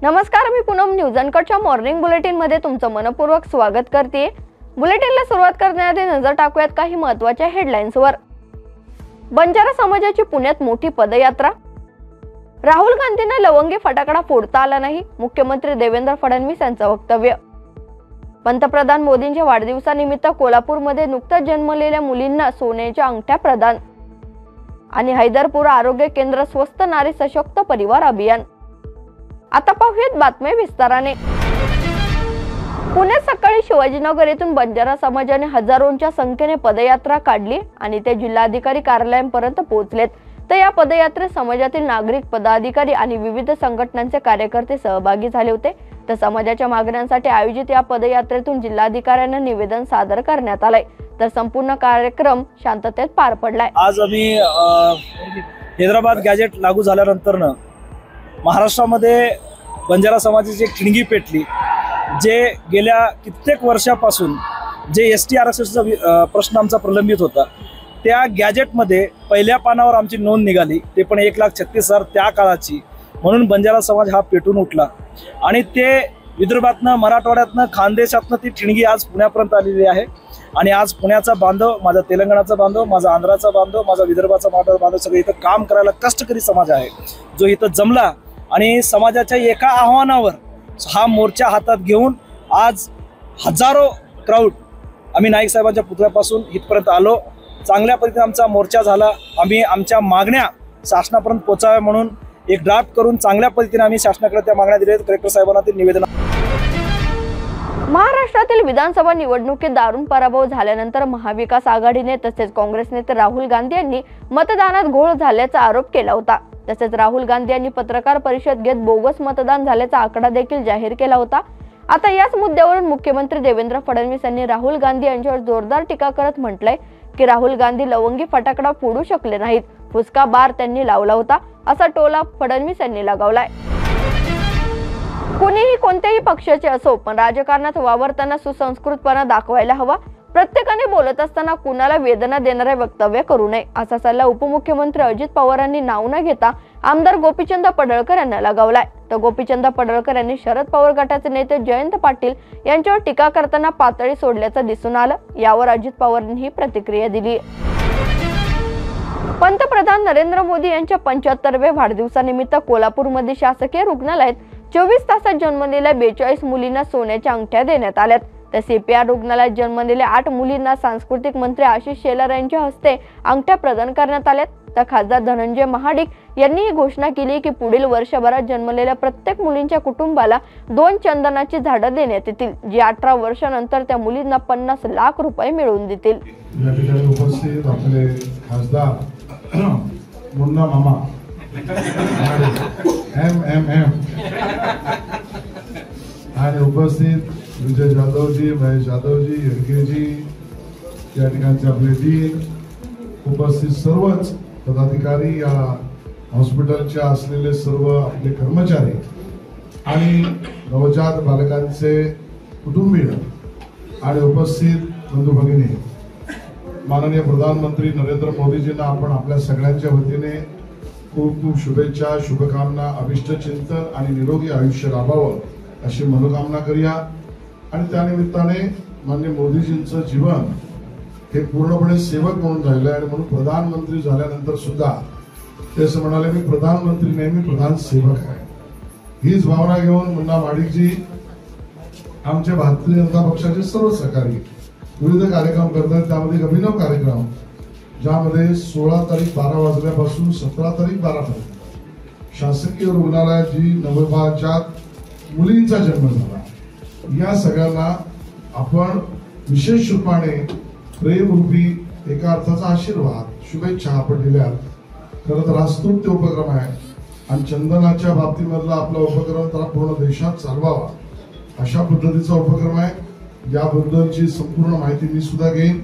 नमस्कार, मी Poonam news अनकटच्या morning bulletin मध्ये तुमचं मनपूर्वक स्वागत करते। बुलेटिनला सुरुवात करण्याआधी नजर टाकूयात काही महत्त्वाच्या हेडलाईन्सवर। बंजारा समाजाची पुण्यात मोठी पदयात्रा। राहुल गांधींना लवंगी फटाकडा फोडता आला नाही, मुख्यमंत्री देवेंद्र फडणवीस यांचं वक्तव्य। पंतप्रधान मोदींच्या वाढदिवसानिमित्त कोल्हापूरमध्ये नुकत्याच जन्मलेल्या मुलींना सोन्याच्या अंगठ्या प्रदान। आणि हैदरपूर आरोग्य केंद्र स्वस्थ नारी सशक्त परिवार अभियान। आता पाहूयात बातम्या विस्ताराने। पुण्यात सकाळी शिवाजीनगर येथून बंजारा समाजाने हजारोंच्या संख्येने पदयात्रा काढली आणि ते जिल्हाधिकारी कार्यालयापर्यंत पोहोचलेत। तर या पदयात्रेत समाजातील नागरिक, पदाधिकारी आणि विविध संघटनांचे कार्यकर्ते सहभागी झाले होते। तर समाजाच्या मागण्यांसाठी आयोजित या पदयात्रेतून जिल्हाधिकाऱ्यांना निवेदन सादर करण्यात आले। तर संपूर्ण कार्यक्रम शांततेत पार पडलाय। आज आम्ही हैदराबाद गॅजेट लागू झाल्यानंतर महाराष्ट्रामध्ये बंजारा समाजाची एक ठिणगी पेटली। जे गेल्या कित्येक वर्षापासून जे एसटी आरक्षणाचा प्रश्न आमचा प्रलंबित होता, त्या गॅजेटमध्ये पहिल्या पानावर आमची नोंद निघाली, ते पण 1,36,000 त्या काळाची। म्हणून बंजारा समाज हा पेटून उठला आणि ते विदर्भातनं, मराठवाड्यातनं, खानदेशातनं ती ठिणगी आज पुण्यापर्यंत आलेली आहे। आणि आज पुण्याचा बांधव, माझा तेलंगणाचा बांधव, माझा आंध्राचा बांधव, माझा विदर्भाचा बांधव सगळे इथं काम करायला कष्टकरी समाज आहे, जो इथं जमला आणि समाजाच्या एका आव्हानावर हा मोर्चा हातात घेऊन आज हजारो क्राऊड आम्ही नाईक साहेबांच्या पुतळ्यापासून इथपर्यंत आलो। चांगल्या पद्धतीने आमचा मोर्चा झाला। आम्ही आमच्या मागण्या शासनापर्यंत पोहोचाव्या म्हणून एक ड्राफ्ट करून चांगल्या पद्धतीने आम्ही शासनाकडे त्या मागण्या दिल्या। कलेक्टर साहेबांना ते निवेदन। महाराष्ट्रातील विधानसभा निवडणुकीत दारुण पराभव झाल्यानंतर महाविकास आघाडीने तसेच काँग्रेस नेते राहुल गांधी यांनी मतदानात घोळ झाल्याचा आरोप केला होता। तसेच राहुल गांधी यांनी पत्रकार परिषद घेत बोगस मतदान झाल्याचा आकडा देखील जाहीर केला होता। आता याच मुद्द्यावरून मुख्यमंत्री देवेंद्र फडणवीस यांनी राहुल गांधी यांच्यावर जोरदार टीका करत म्हटलंय की राहुल गांधी लवंगी फटाकडा फोडू शकले नाहीत, फुसका बार त्यांनी लावला होता, असा टोला फडणवीस यांनी लगावलाय। कोणीही कोणत्याही पक्षाचे असो, पण राजकारणात वावरताना सुसंस्कृतपणा दाखवायला हवा। प्रत्येकाने बोलत असताना कुणाला वेदना देणारे वक्तव्य करू नये, असा सल्ला उपमुख्यमंत्री अजित पवारांनी नाव न घेता आमदार गोपीचंद पडळकर यांना लगावलाय। तर गोपीचंद पडळकर यांनी शरद पवार गटाचे नेते जयंत पाटील यांच्यावर टीका करताना पातळी सोडल्याचं दिसून आलं। यावर अजित पवारांनी ही प्रतिक्रिया दिली। पंतप्रधान नरेंद्र मोदी यांच्या 75व्या वाढदिवसानिमित्त कोल्हापूरमध्ये शासकीय रुग्णालयात 24 तासात जन्मलेल्या 42 मुलींना सोन्याच्या अंगठ्या देण्यात आल्यात। तर सीपीआर रुग्णालयात जन्मलेल्या 8 मुलींना सांस्कृतिक मंत्री आशिष शेलार यांच्या हस्ते अंगठ्या प्रदान करण्यात आल्यात। तर खासदार धनंजय महाडिक यांनी ही घोषणा केली की पुढील वर्षभरात जन्मलेल्या प्रत्येक मुलींच्या कुटुंबाला 2 चंदनाची झाडं देण्यात येतील, जी 18 वर्षानंतर त्या मुलींना 50 लाख रुपये मिळवून देतील। या ठिकाणी उपस्थित आपले खासदार मुन्ना मामा MMM आणि उपस्थित विजय जाधवजी, महेश जाधवजी, एडकेजी, या ठिकाणचे आपले डीन, उपस्थित सर्वच पदाधिकारी, या हॉस्पिटलच्या असलेले सर्व आपले कर्मचारी आणि नवजात बालकांचे कुटुंबीय आणि उपस्थित बंधू भगिनी, माननीय प्रधानमंत्री नरेंद्र मोदीजींना आपण आपल्या सगळ्यांच्या वतीने खूप खूप शुभेच्छा, शुभकामना, अभिष्ट चिंतन आणि निरोगी आयुष्य लाभावं अशी मनोकामना करूया। आणि त्यानिमित्ताने माननीय मोदीजींचं जीवन हे पूर्णपणे सेवक म्हणून राहिलं आणि म्हणून प्रधानमंत्री झाल्यानंतर सुद्धा ते असं म्हणाले, मी प्रधानमंत्री नेहमी प्रधान सेवक आहे। हीच भावना घेऊन मुन्ना माडिकजी आमच्या भारतीय जनता पक्षाचे सर्व सहकारी विविध कार्यक्रम करतात। त्यामध्ये एक अभिनव कार्यक्रम, ज्यामध्ये 16 तारीख 12 वाजल्यापासून 17 तारीख 12 पर्यंत शासकीय रुग्णालयात जी नवजात मुलींचा जन्म झाला, या सगळ्यांना आपण विशेष रूपाने प्रेमरूपी एका अर्थाचा आशीर्वाद, शुभेच्छा आपण दिल्यात। खरं तर रास्तृत्य उपक्रम आहे आणि चंदनाच्या बाबतीमधला आपला उपक्रम तर पूर्ण देशात चालवावा अशा पद्धतीचा उपक्रम आहे। याबद्दलची संपूर्ण माहिती मी सुद्धा घेईन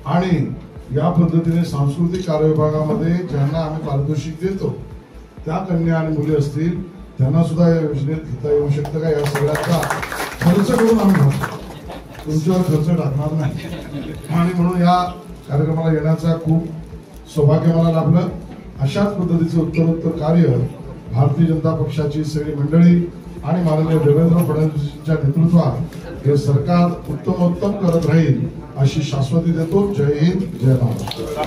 आणि या पद्धतीने सांस्कृतिक कार्य विभागामध्ये ज्यांना आम्ही पारितोषिक देतो त्या कन्या आणि मुली असतील त्यांना सुद्धा या योजनेत घेता येऊ शकतं का, या सगळ्याचा खर्च करून आम्ही तुमच्यावर खर्च टाकणार नाही। आणि म्हणून या कार्यक्रमाला येण्याचा खूप सौभाग्य मला लाभलं। अशाच पद्धतीचे उत्तरोत्तर कार्य भारतीय जनता पक्षाची सगळी मंडळी आणि माननीय देवेंद्र फडणवीसांच्या नेतृत्वात हे सरकार उत्तमोत्तम करत राहील अशी शाश्वती देतो. जय हिंद, जय महाराष्ट्र.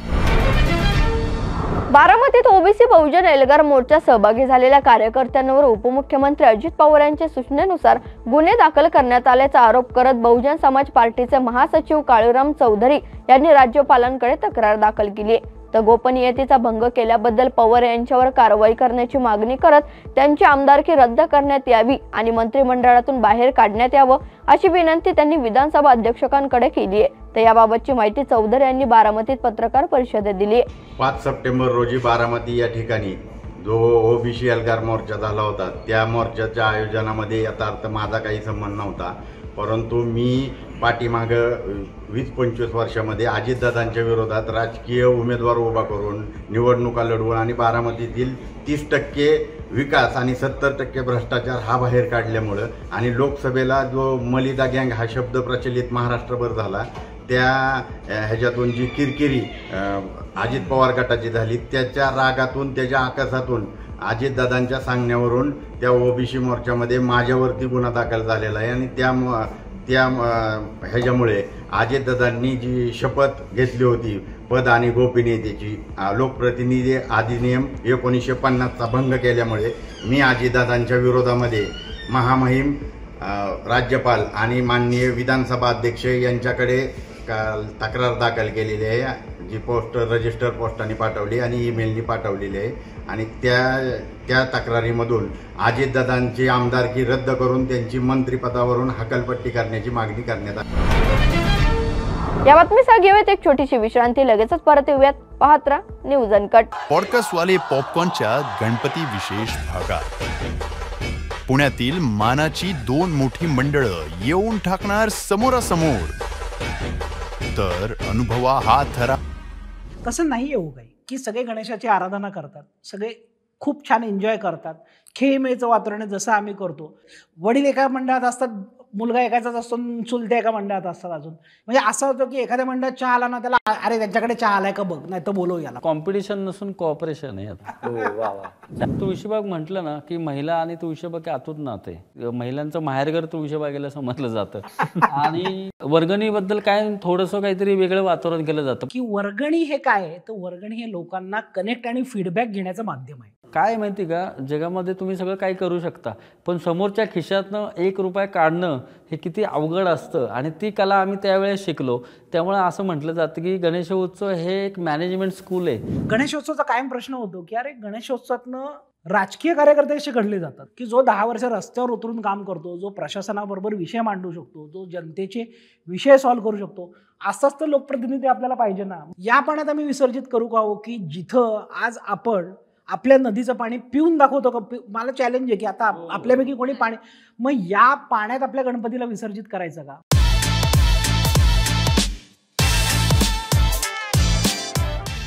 बारामतीत ओबीसी बहुजन एल्गार मोर्चा सहभागी झालेल्या कार्यकर्त्यांवर उपमुख्यमंत्री अजित पवार यांच्या सूचनेनुसार गुन्हे दाखल करण्यात आल्याचा आरोप करत बहुजन समाज पार्टीचे महासचिव काळूराम चौधरी यांनी राज्यपालांकडे तक्रार दाखल केली आहे. तर गोपनीयतेचा भंग केल्याबद्दल पवार यांच्यावर कारवाई करण्याची मागणी करत त्यांची आमदारकी रद्द करण्यात यावी आणि मंत्रिमंडळातून बाहेर काढण्यात यावं अशी विनंती त्यांनी विधानसभा अध्यक्षांकडे केली आहे. तर याबाबतची माहिती चौधरी यांनी बारामतीत पत्रकार परिषदेत दिली आहे. 5 सप्टेंबर रोजी बारामती या ठिकाणी जो ओबीसी एल्गार मोर्चा झाला होता, त्या मोर्चाच्या आयोजनामध्ये यथार्थ माझा काही संबंध नव्हता. परंतु मी पाठीमागं 20-25 वर्षामध्ये अजितदादांच्या विरोधात राजकीय उमेदवार उभा करून निवडणुका लढवून आणि बारामतीतील 30% विकास आणि 70% भ्रष्टाचार हा बाहेर काढल्यामुळं आणि लोकसभेला जो मलिदा गँग हा शब्द प्रचलित महाराष्ट्रभर झाला, त्या ह्याच्यातून जी किरकिरी अजित पवार गटाची झाली, त्याच्या रागातून त्याच्या आकाशातून अजितदादांच्या सांगण्यावरून त्या ओबीसी मोर्चामध्ये माझ्यावरती गुन्हा दाखल झालेला आहे. आणि त्या ह्याच्यामुळे अजितदादांनी जी शपथ घेतली होती पद आणि गोपनीयतेची, लोकप्रतिनिधी अधिनियम 1950चा भंग केल्यामुळे मी अजितदादांच्या विरोधामध्ये महामहिम राज्यपाल आणि माननीय विधानसभा अध्यक्ष यांच्याकडे तक्रार दाखल केलेली आहे, जी रजिस्टर पोस्टाने पाठवली आणि ईमेलनी पाठवलेली आहे. आणि त्या तक्रारीमधून अजितदादांची आमदारकी रद्द करून त्यांची मंत्रिपदावरून हकालपट्टी करण्याची मागणी करण्यात आली. या बातमीसह घेऊयात एक छोटीशी विश्रांती, लगेचच परत येऊयात. पाहत राहा न्यूज अनकट. पॉडकास्ट वाले पॉपकॉर्नच्या गणपती विशेष भागात पुण्यातील मानाची 2 मोठी मंडळं येऊन ठाकणार समोरासमोर. तर अनुभवा हा थरा. तसं नाही येऊ काही की सगळे गणेशाची आराधना करतात, सगळे खूप छान एन्जॉय करतात. खेळमेळचं वातावरण जसं आम्ही करतो. वडील एका मंडळात असतात, मुलगा एकाचाच असतो, चुलते एका मंडळात असतात. अजून म्हणजे असं होतं की एखाद्या मंडळात चहा आला ना, त्याला अरे त्यांच्याकडे चहा आलाय का बघ, नाही तर बोलव याला. कॉम्पिटिशन नसून कॉपरेशन आहे. तुळशीबाग म्हटलं ना की महिला आणि तुळशीबाग अतूट नाते. महिलांचं माहेरघर तुळशीबागेला समजलं जातं. आणि वर्गणीबद्दल काय थोडंसं काहीतरी वेगळं वातावरण केलं जातं की वर्गणी हे काय आहे, तर वर्गणी हे लोकांना कनेक्ट आणि फीडबॅक घेण्याचं माध्यम आहे. काय माहिती का, जगामध्ये तुम्ही सगळं काय करू शकता, पण समोरच्या खिशातनं 1 रुपया काढणं हे किती अवघड असतं. आणि ती कला आम्ही त्यावेळेस शिकलो. त्यामुळे असं म्हटलं जातं की गणेशोत्सव हे एक मॅनेजमेंट स्कूल आहे. गणेशोत्सवाचा कायम प्रश्न होतो की अरे गणेशोत्सवातनं राजकीय कार्यकर्ते असे घडले जातात की जो 10 वर्ष रस्त्यावर उतरून काम करतो, जो प्रशासनाबरोबर विषय मांडू शकतो, जो जनतेचे विषय सॉल्व्ह करू शकतो, असाच तर लोकप्रतिनिधी आपल्याला पाहिजे ना. या पाण्यात आम्ही विसर्जित करू का हो की जिथं आज आपण आपल्या नदीचं पाणी पिऊन दाखवतो का. मला चॅलेंज आहे की आता आपल्यापैकी कोणी पाणी, मग या पाण्यात आपल्या गणपतीला विसर्जित करायचं का.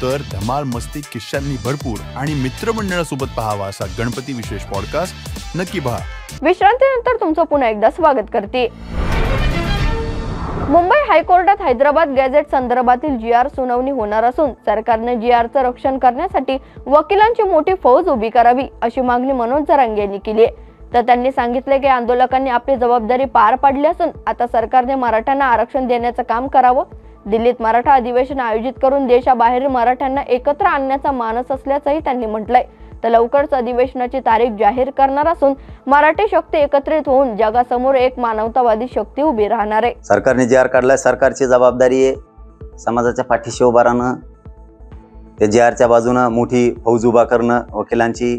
तर धमाल मस्ती किस्सांनी भरपूर आणि मित्रमंडळासोबत पाहावा असा गणपती विशेष पॉडकास्ट नक्की पहा. विश्रांतीनंतर तुमचं पुन्हा एकदा स्वागत करते. मुंबई हायकोर्टात हैदराबाद गॅझेट संदर्भातील GR सुनावणी होणार असून सरकारने GRचं रक्षण करण्यासाठी वकिलांची मोठी फौज उभी करावी अशी मागणी मनोज जरांगे यांनी केली आहे. तर त्यांनी सांगितले की आंदोलकांनी आपली जबाबदारी पार पाडली असून आता सरकारने मराठ्यांना आरक्षण देण्याचं काम करावं. दिल्लीत मराठा अधिवेशन आयोजित करून देशाबाहेर मराठ्यांना एकत्र आणण्याचा मानस असल्याचंही त्यांनी म्हटलंय. तर लवकरच अधिवेशनाची तारीख जाहीर करणार असून मराठी शक्ती एकत्रित होऊन जगासमोर एक मानवतावादी शक्ती उभी राहणार आहे. सरकारने GR काढलाय, सरकारची जबाबदारी आहे समाजाच्या पाठीशी उभा राहणं, त्या GRच्या बाजूनं मोठी फौज उभा करणं, वकिलांची,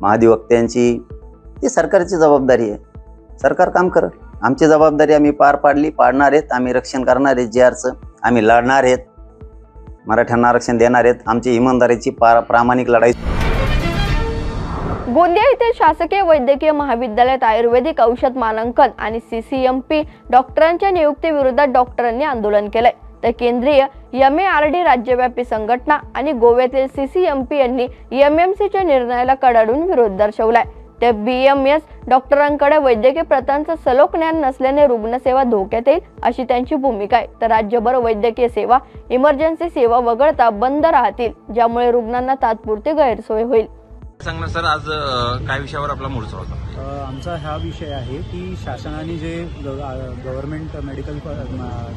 महाधिवक्त्यांची, ती सरकारची जबाबदारी आहे. सरकार काम करत, आमची जबाबदारी आम्ही पार पाडली, पाडणार आहेत. आम्ही रक्षण करणार आहेत GRचं, आम्ही लढणार आहेत, मराठ्यांना आरक्षण देणार आहेत. आमची इमानदारीची प्रामाणिक लढाई. गोंदिया येथील शासकीय वैद्यकीय महाविद्यालयात आयुर्वेदिक औषध मानांकन आणि CCMP डॉक्टरांच्या नियुक्तीविरोधात डॉक्टरांनी आंदोलन केलंय. तर केंद्रीय MARD राज्यव्यापी संघटना आणि गोव्यातील CCMP यांनी MMCच्या निर्णयाला कडाडून विरोध दर्शवलाय. ते BMS डॉक्टरांकडे वैद्यकीय प्रथांचं सलोख ज्ञान नसल्याने रुग्णसेवा धोक्यात येईल अशी त्यांची भूमिका आहे. तर राज्यभर वैद्यकीय सेवा, इमर्जन्सी सेवा वगळता बंद राहतील, ज्यामुळे रुग्णांना तात्पुरती गैरसोय होईल. सांगणार सर, आज काय विषयावर आपला मोर्चा होता? आमचा हा विषय आहे की शासनाने जे गव्हर्नमेंट मेडिकल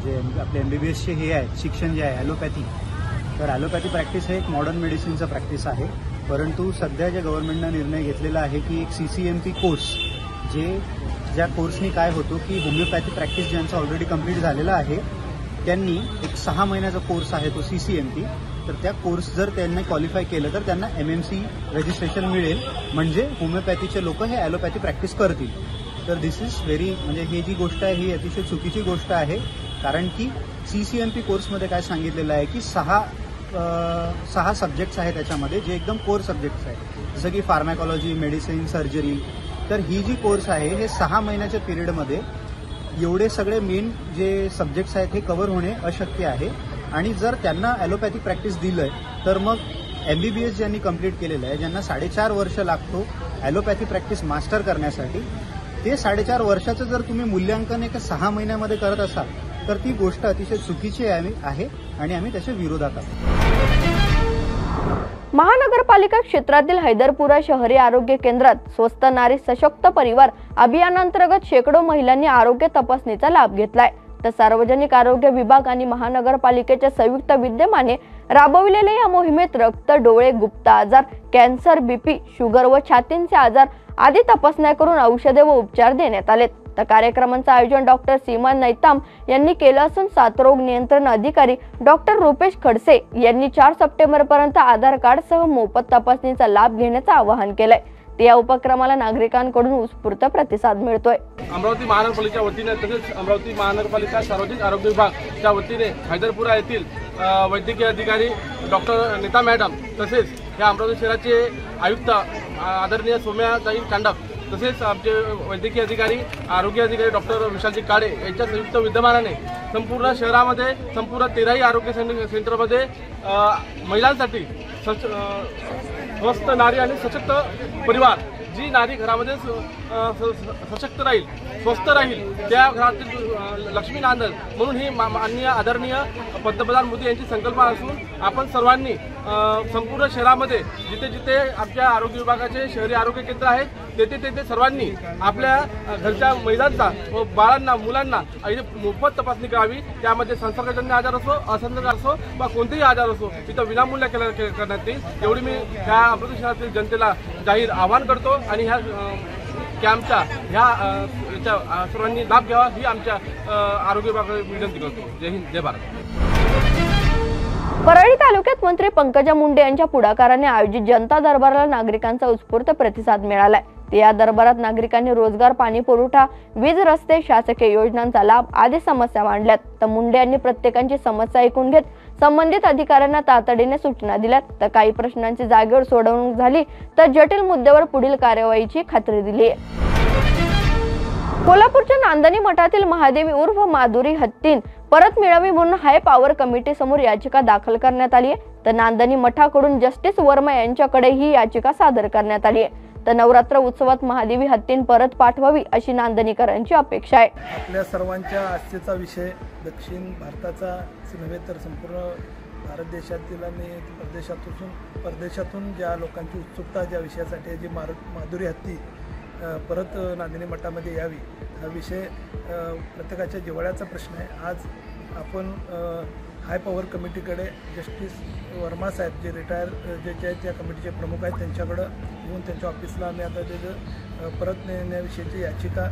जे आपले MBBSचे हे आहे शिक्षण जे आहे ॲलोपॅथी, तर ॲलोपॅथी प्रॅक्टिस हे एक मॉडर्न मेडिसिनचं प्रॅक्टिस आहे. परंतु सध्या जे गव्हर्नमेंटनं निर्णय घेतलेला आहे की एक CCMP कोर्स, ज्या कोर्सनी काय होतो की होमिओपॅथी प्रॅक्टिस ज्यांचा ऑलरेडी कंप्लीट झालेला आहे त्यांनी एक 6 महिन्याचा कोर्स आहे तो CCMP, तर त्या कोर्स जर त्यांनी क्वालिफाय केलं तर त्यांना MMC रजिस्ट्रेशन मिळेल, म्हणजे होमिओपॅथीचे लोक हे ॲलोपॅथी प्रॅक्टिस करतील. तर दिस इज म्हणजे ही जी गोष्ट आहे ही अतिशय चुकीची गोष्ट आहे. कारण की CCMP कोर्समध्ये काय सांगितलेलं आहे की 6 सब्जेक्ट्स आहेत त्याच्यामध्ये जे एकदम कोर सब्जेक्ट्स आहेत, जसं की फार्मॅकॉलॉजी, मेडिसिन, सर्जरी. तर ही जी कोर्स आहे हे 6 महिन्याच्या पिरियडमध्ये एवढे सगळे मेन जे सब्जेक्ट्स आहेत हे कव्हर होणे अशक्य आहे. आणि जर त्यांना ॲलोपॅथी प्रॅक्टिस दिलंय तर मग MBBS ज्यांनी कंप्लीट केलेलं आहे, ज्यांना 4.5 वर्ष लागतो ॲलोपॅथी प्रॅक्टिस मास्टर करण्यासाठी, ते 4.5 वर्षाचं जर तुम्ही मूल्यांकन एका 6 महिन्यामध्ये करत असाल तर ती गोष्ट अतिशय चुकीची आहे आणि आम्ही त्याच्या विरोधात आहोत. महानगरपालिका क्षेत्रातील हैदरपुरा शहरी आरोग्य केंद्रात स्वस्थ नारी सशक्त परिवार अभियानांतर्गत शेकडो महिलांनी आरोग्य तपासणीचा लाभ घेतलाय. तर सार्वजनिक आरोग्य विभाग आणि महानगरपालिकेच्या संयुक्त विद्यमाने राबविलेल्या या मोहिमेत रक्त, डोळे, गुप्त आजार, कॅन्सर, BP, शुगर व छातींचे आजार आदी तपासण्या करून औषधे व उपचार देण्यात आलेत. तर कार्यक्रमांचं आयोजन डॉक्टर सीमा नैताम यांनी केलं असून साथरोग नियंत्रण अधिकारी डॉक्टर रुपेश खडसे यांनी 4 सप्टेंबरपर्यंत आधार कार्ड सह मोफत तपासणीचा लाभ घेण्याचं आवाहन केलंय. या उपक्रमाला नागरिकांकडून उत्स्फूर्त प्रतिसाद मिळतोय. अमरावती महानगरपालिकेच्या वतीने तसेच अमरावती महानगरपालिका सार्वजनिक आरोग्य विभागच्या वतीने हैदरपुरा येथील वैद्यकीय अधिकारी डॉक्टर नीता मॅडम तसेच या अमरावती शहराचे आयुक्त आदरणीय सौम्याताई कांडप तसेच आमचे वैद्यकीय अधिकारी आरोग्य अधिकारी डॉक्टर विशालजी काळे यांच्या संयुक्त विद्यमानाने संपूर्ण शहरामध्ये संपूर्ण 13 आरोग्य सेंटरमध्ये महिलांसाठी स्वस्थ नारी आणि सशक्त परिवार, जी नारी घरामध्ये सशक्त राहील, स्वस्थ राहील, त्या घरातील लक्ष्मी नांदल म्हणून ही माननीय आदरणीय पंतप्रधान मोदी यांची संकल्पना असून आपण सर्वांनी संपूर्ण शहरामध्ये जिथे जिथे आमच्या आरोग्य विभागाचे शहरी आरोग्य केंद्र आहेत तेथे सर्वांनी आपल्या घरच्या महिलांचा व बाळांना, मुलांना मोफत तपासणी करावी. त्यामध्ये संसर्गजन्य आजार असो, असंसर्ग असो वा कोणतेही आजार असो तिथं विनामूल्य करण्यात येईल, एवढी मी ह्या अमरावती शहरातील जनतेला जाहीर आवाहन करतो. आणि ह्या कॅम्पचा याच्या सर्वांनी लाभ घ्यावा ही आमच्या आरोग्य विभागाला विनंती करतो. जय हिंद, जय भारत. परळी तालुक्यात मंत्री पंकजा मुंडे यांच्या पुढाकाराने आयोजित जनता दरबाराला नागरिकांचा उत्स्फूर्त प्रतिसाद मिळालाय. या दरबारात नागरिकांनी रोजगार, पाणी पुरवठा, वीज, रस्ते, शासकीय योजनांचा लाभ आदी समस्या मांडल्यात. तर मुंडे यांनी प्रत्येकाची समस्या ऐकून घेत संबंधित अधिकाऱ्यांना तातडीने सूचना दिल्यात. तर काही प्रश्नांची जागेवर सोडवणूक झाली तर जटिल मुद्द्यावर पुढील कार्यवाहीची खात्री दिली आहे. कोल्हापूरच्या नांदणी मठातील महादेवी उर्फ माधुरी हत्तीन परत मिळावी म्हणून हाय पॉवर कमिटी समोर याचिका दाखल करण्यात आली आहे. तर नांदणी मठाकडून जस्टिस वर्मा यांच्याकडे ही याचिका सादर करण्यात आली आहे. तर नवरात्र उत्सवात महादेवी हत्तीन परत पाठवावी अशी नांदणीकरांची अपेक्षा आहे. आपल्या सर्वांच्या आस्थेचा विषय दक्षिण भारताचा नव्हे तर संपूर्ण भारत देशातील आणि परदेशातून ज्या लोकांची उत्सुकता ज्या विषयासाठी जी माधुरी हत्ती परत नांदणी मठामध्ये यावी हा विषय प्रत्येकाच्या जिव्हाळ्याचा प्रश्न आहे. आज आपण हाय पॉवर कमिटीकडे जस्टिस वर्मा साहेब जे रिटायर जे त्या कमिटीचे प्रमुख आहेत त्यांच्याकडं येऊन त्यांच्या ऑफिसला आम्ही आता त्याचं परत नेण्याविषयीची याचिका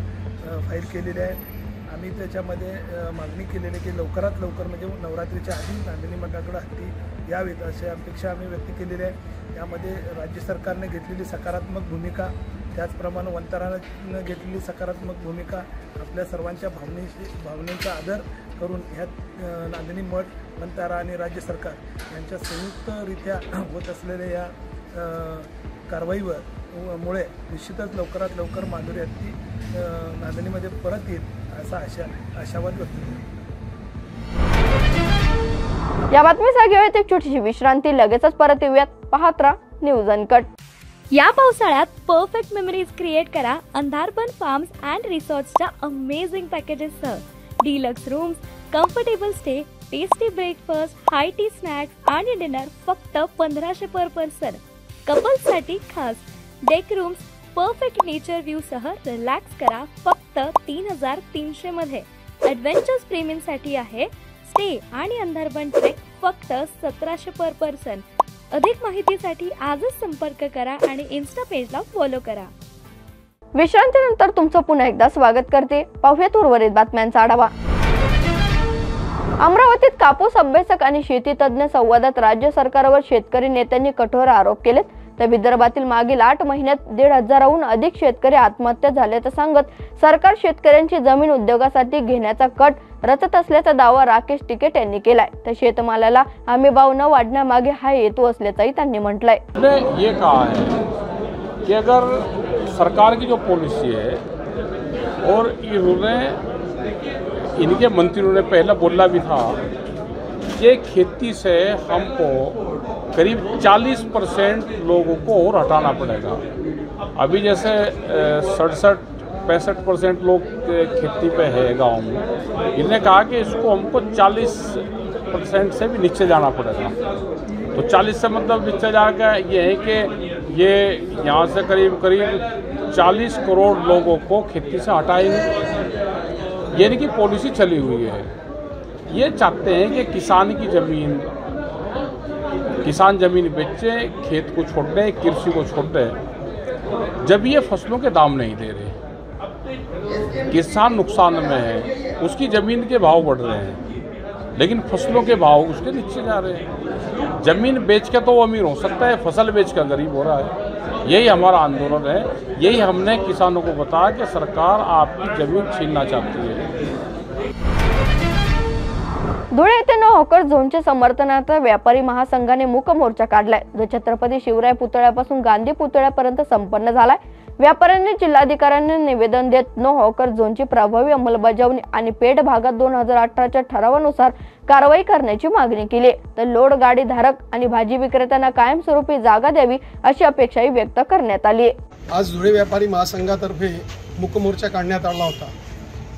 फाईल केलेली आहे. आम्ही त्याच्यामध्ये मागणी केलेली की लवकरात लवकर म्हणजे नवरात्रीच्या आधी नांदणी मठाकडे हत्ती यावीत अशी अपेक्षा आम्ही व्यक्त केलेली आहे. यामध्ये राज्य सरकारने घेतलेली सकारात्मक भूमिका, त्याचप्रमाणे वंतारानं घेतलेली सकारात्मक भूमिका, आपल्या सर्वांच्या भावनेचा आदर करून ह्या नांदणी मठ, वंतारा आणि राज्य सरकार यांच्या संयुक्तरित्या होत असलेल्या या कारवाईमुळे निश्चितच लवकरात लवकर माधुरी हत्ती नांदणीमध्ये परत येईल असा आशावाद व्यक्त केला. या बातमीसाठी घेऊयात एक छोटीशी विश्रांती, लगेचच परत येऊयात. पाहत राहा न्यूज अनकट. या पावसाळ्यात परफेक्ट मेमरीज क्रिएट करा अंधारपन फार्म्स अँड रिसॉर्ट्सच्या अमेझिंग पॅकेजेससह. Deluxe rooms, comfortable stay, tasty breakfast, high tea snacks आणि डिनर फक्त 1500 पर पर्सन. कपल्ससाठी खास deck rooms perfect nature view सह रिलॅक्स करा फक्त 3300 मध्ये. ॲडव्हेंचर्स प्रेमींसाठी आहे स्टे आणि अंधारबन ट्रेक फक्त 1700 पर पर्सन. अधिक माहितीसाठी आजच संपर्क करा आणि इन्स्टा पेजला फॉलो करा. विश्रांतीनंतर तुमचं पुन्हा एकदा स्वागत करते. पाहूयात उर्वरित बातम्यांचा आढावा. अमरावतीत कापूस अभ्यासक आणि शेती तज्ञ संवादात राज्य सरकारवर शेतकरी नेत्यांनी कठोर आरोप केलेत. तर विदर्भातील मागील 8 महिन्यात 1,500हून अधिक शेतकरी आत्महत्या झाल्याचं सांगत सरकार शेतकऱ्यांची जमीन उद्योगासाठी घेण्याचा कट रचत असल्याचा दावा राकेश टिकेट यांनी केलाय. तर शेतमालाला हमी भाव न वाढण्यामागे हा हेतू असल्याचंही त्यांनी म्हटलंय. ये कहा है कि अगर सरकार की जो पॉलिसी है और इनके मंत्रियों ने पहले बोला भी था कि खेती से हमको करीब 40% लोगों को और हटाना पड़ेगा. अभी जैसे 67-65% लोग खेती पे है गांव में. इन्होंने कहा कि इसको हमको 40% से भी नीचे जाना पड़ेगा. तो 40 से मतलब नीचे जाकर ये है कि ये यहाँ से करीब 40 करोड़ लोगों को खेती से हटाएंगे. ये इनकी पॉलिसी चली हुई है. ये चाहते हैं कि किसान जमीन बेचे, खेत को छोड़ दें, कृषि को छोड़ दें. जब ये फसलों के दाम नहीं दे रहे, किसान नुकसान में है, उसकी ज़मीन के भाव बढ़ रहे हैं लेकिन फसलों के भाव उसके नीचे जा रहे हैं. ज़मीन बेच के तो वो अमीर हो सकता है, फसल बेच कर गरीब हो रहा है. यही हमारा आंदोलन है. यही हमने किसानों को बताया कि सरकार आपकी ज़मीन छीनना चाहती है. धुळे येथे नो हॉकर झोनच्या समर्थनार्थ व्यापारी महासंघाने मूक मोर्चा काढलाय. जो छत्रपती शिवराय पुतळ्यापासून गांधी पुतळ्यापर्यंत संपन्न झालाय. व्यापाऱ्यांनी जिल्हाधिकाऱ्यांना निवेदन देत नो हॉकर झोनची प्रभावी अंमलबजावणी आणि पेठ भागात 2018च्या ठरावानुसार कारवाई करण्याची मागणी केली. तर लोड गाडी धारक आणि भाजी विक्रेत्यांना कायमस्वरूपी जागा द्यावी अशी अपेक्षाही व्यक्त करण्यात आली. आज धुळे व्यापारी महासंघातर्फे मूक मोर्चा काढण्यात आला होता.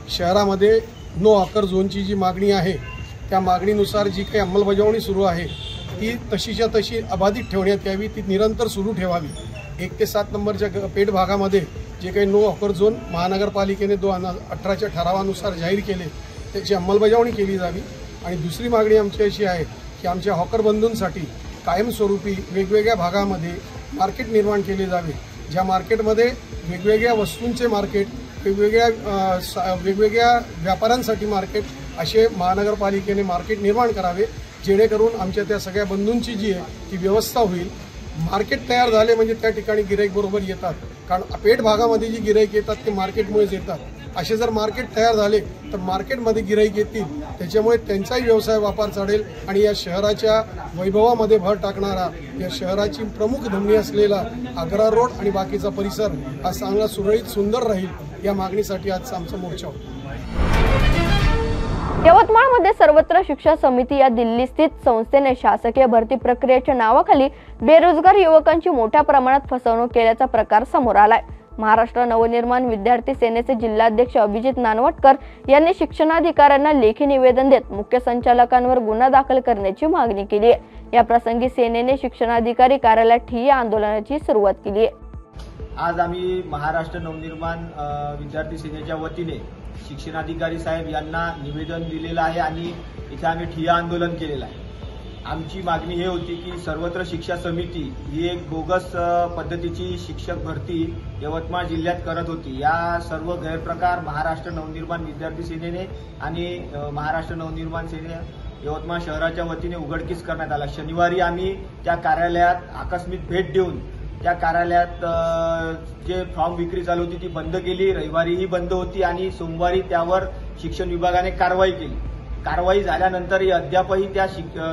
शहरामध्ये नो हॉकर झोनची जी मागणी आहे त्या मागणीनुसार जी काही अंमलबजावणी सुरू आहे ती तशीच्या तशी अबाधित ठेवण्यात यावी, ती निरंतर सुरू ठेवावी. 1 ते 7 नंबरच्या पेठ भागामध्ये जे काही नो हॉकर झोन महानगरपालिकेने 2018च्या ठरावानुसार जाहीर केले त्याची अंमलबजावणी केली जावी. आणि दुसरी मागणी आमची अशी आहे की आमच्या हॉकर बंधूंसाठी कायमस्वरूपी वेगवेगळ्या भागामध्ये मार्केट निर्माण केले जावे. ज्या मार्केटमध्ये वेगवेगळ्या वस्तूंचे मार्केट, वेगवेगळ्या व्यापाऱ्यांसाठी मार्केट असे महानगरपालिकेने मार्केट निर्माण करावे, जेणेकरून आमच्या त्या सगळ्या बंधूंची जी आहे ती व्यवस्था होईल. मार्केट तयार झाले म्हणजे त्या ठिकाणी गिराईक बरोबर येतात, कारण पेठ भागामध्ये जी गिराईक येतात ते मार्केटमुळेच येतात. असे जर मार्केट तयार झाले तर मार्केटमध्ये गिराईक येतील, त्याच्यामुळे त्यांचाही व्यवसाय वापर चढेल आणि या शहराच्या वैभवामध्ये भर टाकणारा, या शहराची प्रमुख धमनी असलेला आग्रा रोड आणि बाकीचा परिसर हा चांगला सुरळीत सुंदर राहील. या मागणीसाठी आजचा आमचा मोर्चा होता. यवतमाळमध्ये सर्वत्र शिक्षा समिती या दिल्ली स्थित संस्थेने शासकीय भरती प्रक्रियेच्या नावाखाली बेरोजगार युवकांची मोठ्या प्रमाणात फसवणूक केल्याचा प्रकार समोर आलाय. महाराष्ट्र नवनिर्माण विद्यार्थी सेनेचे जिल्हाध्यक्ष अभिजित नानवटकर यांनी शिक्षणाधिकाऱ्यांना लेखी निवेदन देत मुख्य संचालकांवर गुन्हा दाखल करण्याची मागणी केली आहे. या प्रसंगी सेनेने शिक्षणाधिकारी कार्यालयात ठिय्या आंदोलनाची सुरुवात केली आहे. आज आम्ही महाराष्ट्र नवनिर्माण विद्यार्थी सेनेच्या वतीने शिक्षणाधिकारी साहेब यांना निवेदन दिलेलं आहे आणि इथे आम्ही ठिय्या आंदोलन केलेलं आहे. आमची मागणी हे होती की सर्वत्र शिक्षा समिती ही एक बोगस पद्धतीची शिक्षक भरती यवतमाळ जिल्ह्यात करत होती. या सर्व गैरप्रकार महाराष्ट्र नवनिर्माण विद्यार्थी सेनेने आणि महाराष्ट्र नवनिर्माण सेने यवतमाळ शहराच्या वतीने उघडकीस करण्यात आला. शनिवारी आम्ही त्या कार्यालयात आकस्मिक भेट देऊन त्या कार्यालयात जे फॉर्म विक्री चालू होती ती बंद केली. रविवारीही बंद होती आणि सोमवारी त्यावर शिक्षण विभागाने कारवाई केली. कारवाई झाल्यानंतरही अद्यापही त्या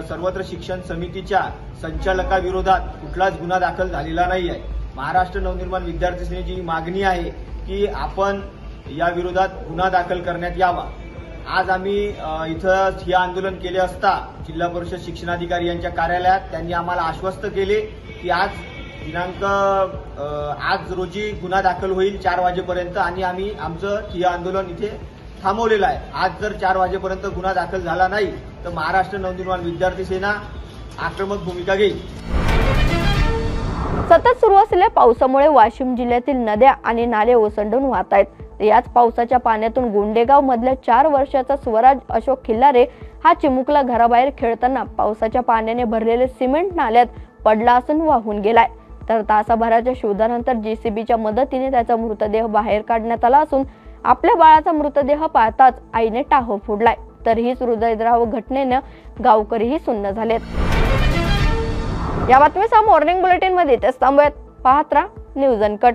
सर्वत्र शिक्षण समितीच्या संचालकाविरोधात कुठलाच गुन्हा दाखल झालेला नाही आहे. महाराष्ट्र नवनिर्माण विद्यार्थी सेनेची मागणी आहे की आपण या विरोधात गुन्हा दाखल करण्यात यावा. आज आम्ही इथं हे आंदोलन केले असता जिल्हा परिषद शिक्षणाधिकारी यांच्या कार्यालयात त्यांनी आम्हाला आश्वस्त केले की आज रोजी गुन्हा दाखल होईल 4 वाजेपर्यंत आणि आम्ही आमचं हे आंदोलन इथे थांबवलेलं आहे. आज जर 4 वाजेपर्यंत गुन्हा दाखल झाला नाही तर महाराष्ट्र नवनिर्माण विद्यार्थी सेना आक्रमक भूमिका घेईल. सतत सुरू असलेल्या पावसामुळे वाशिम जिल्ह्यातील नद्या आणि नाले ओसंडून वाहत आहेत। याच पावसाच्या पाण्यातून गोंडेगाव मधल्या 4 वर्षाचा स्वराज अशोक खिल्लारे हा चिमुकला घराबाहेर खेळताना पावसाच्या पाण्याने भरलेले सिमेंट नाल्यात पडला असून वाहून गेलाय। तर तासाभराच्या शोधानंतर JCBच्या मदतीने त्याचा मृतदेह बाहेर काढण्यात आला असून आपल्या बाळाचा मृतदेह पाहताच आईने टाहो फोडलाय। तर हीच हृदयद्रावक घटनेने गावकरीही सुन्न झालेत। या बातमीसह मॉर्निंग बुलेटिन मध्ये तेच थांबूयात। पाहत राहा न्यूज अनकट।